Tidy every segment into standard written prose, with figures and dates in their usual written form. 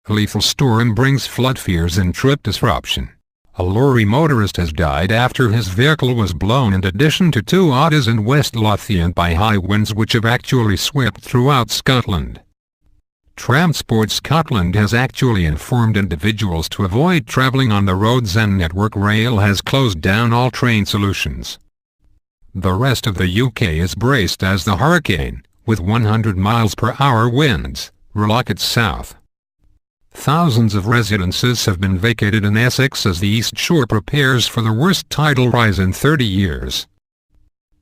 A lethal storm brings flood fears and trip disruption. A lorry motorist has died after his vehicle was blown, in addition to 2 others in West Lothian by high winds which have actually swept throughout Scotland. Transport Scotland has actually informed individuals to avoid travelling on the roads, and Network Rail has closed down all train solutions. The rest of the UK is braced as the hurricane, with 100 miles per hour winds, rockets south. Thousands of residences have been vacated in Essex as the East Shore prepares for the worst tidal rise in 30 years.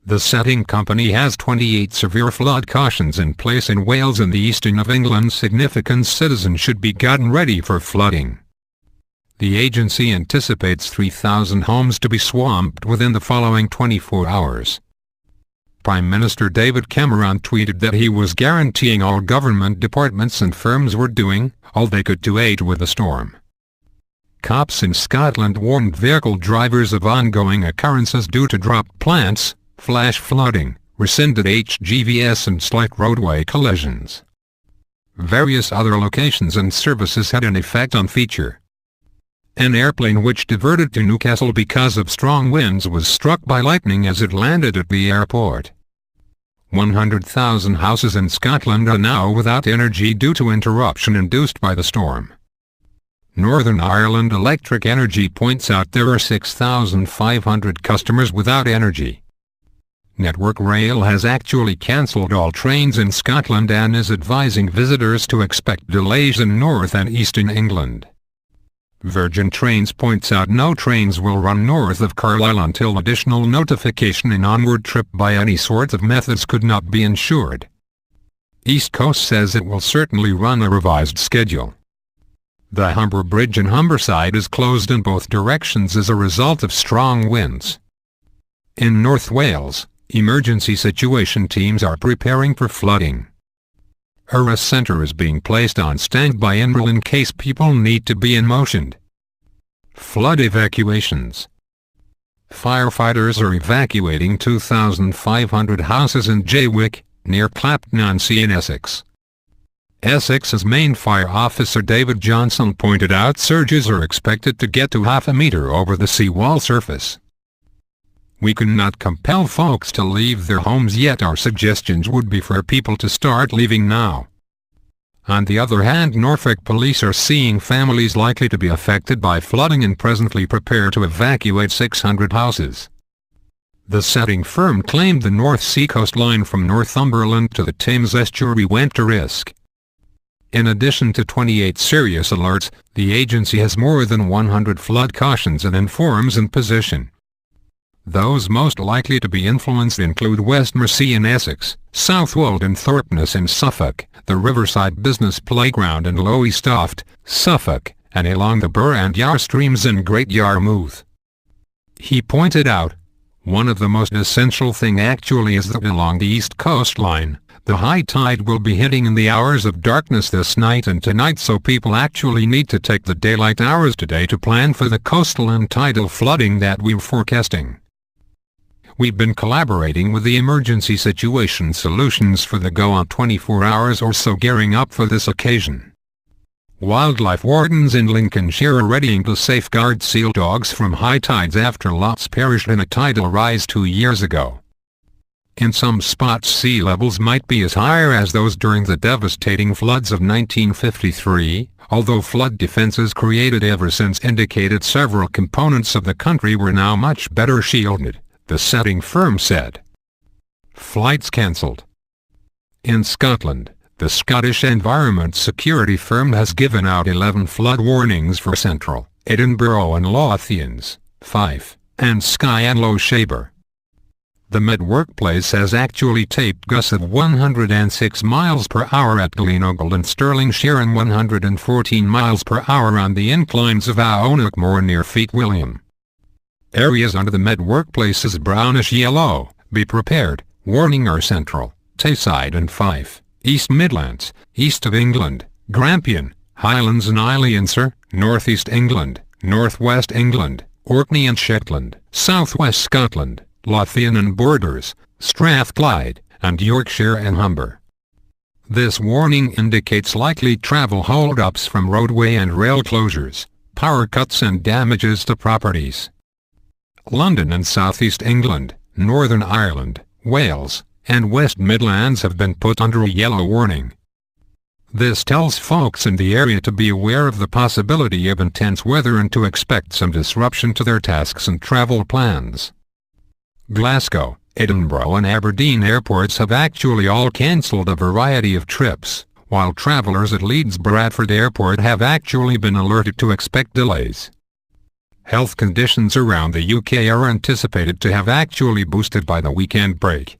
The setting company has 28 severe flood cautions in place in Wales and the east of England. Significant citizens should be gotten ready for flooding. The agency anticipates 3,000 homes to be swamped within the following 24 hours. Prime Minister David Cameron tweeted that he was guaranteeing all government departments and firms were doing all they could to aid with the storm. Cops in Scotland warned vehicle drivers of ongoing occurrences due to dropped plants, flash flooding, rescinded HGVs and slight roadway collisions. Various other locations and services had an effect on feature. An airplane which diverted to Newcastle because of strong winds was struck by lightning as it landed at the airport. 100,000 houses in Scotland are now without energy due to interruption induced by the storm. Northern Ireland Electric Energy points out there are 6,500 customers without energy. Network Rail has actually cancelled all trains in Scotland and is advising visitors to expect delays in North and Eastern England. Virgin Trains points out no trains will run north of Carlisle until additional notification in onward trip by any sort of methods could not be ensured. East Coast says it will certainly run a revised schedule. The Humber Bridge in Humberside is closed in both directions as a result of strong winds. In North Wales, emergency situation teams are preparing for flooding. A RAS centre is being placed on standby in Brill in case people need to be in motion. Flood evacuations. Firefighters are evacuating 2,500 houses in Jaywick, near Clapton-on-Sea in Essex. Essex's main fire officer David Johnson pointed out surges are expected to get to half a metre over the seawall surface. We cannot compel folks to leave their homes yet. Our suggestions would be for people to start leaving now. On the other hand, Norfolk police are seeing families likely to be affected by flooding and presently prepare to evacuate 600 houses. The setting firm claimed the North Sea coastline from Northumberland to the Thames estuary went to risk. In addition to 28 serious alerts, the agency has more than 100 flood cautions and informs in position. Those most likely to be influenced include West Mersea in Essex, Southwold and Thorpeness in Suffolk, the Riverside Business Playground in Lowestoft, Suffolk, and along the Bure and Yare streams in Great Yarmouth. He pointed out, one of the most essential thing actually is that along the east coastline, the high tide will be hitting in the hours of darkness this night and tonight, so people actually need to take the daylight hours today to plan for the coastal and tidal flooding that we're forecasting. We've been collaborating with the Emergency Situation Solutions for the go on 24 hours or so gearing up for this occasion. Wildlife wardens in Lincolnshire are readying to safeguard seal dogs from high tides after lots perished in a tidal rise 2 years ago. In some spots sea levels might be as high as those during the devastating floods of 1953, although flood defenses created ever since indicated several components of the country were now much better shielded, the setting firm said. Flights cancelled. In Scotland, the Scottish Environment Security firm has given out 11 flood warnings for Central, Edinburgh and Lothians, Fife, and Skye and Lochaber. The Met Workplace has actually taped gusts of 106 miles per hour at Gleenogle and Stirlingshire and 114 miles per hour on the inclines of Aonachmore near Feet William. Areas under the Met Workplace is brownish-yellow. Be prepared. Warning are Central, Tayside and Fife, East Midlands, East of England, Grampian, Highlands and Islands, North East England, North West England, Orkney and Shetland, South West Scotland, Lothian and Borders, Strathclyde, and Yorkshire and Humber. This warning indicates likely travel hold-ups from roadway and rail closures, power cuts and damages to properties. London and South East England, Northern Ireland, Wales, and West Midlands have been put under a yellow warning. This tells folks in the area to be aware of the possibility of intense weather and to expect some disruption to their tasks and travel plans. Glasgow, Edinburgh and Aberdeen airports have actually all cancelled a variety of trips, while travellers at Leeds Bradford Airport have actually been alerted to expect delays. Health conditions around the UK are anticipated to have actually boosted by the weekend break.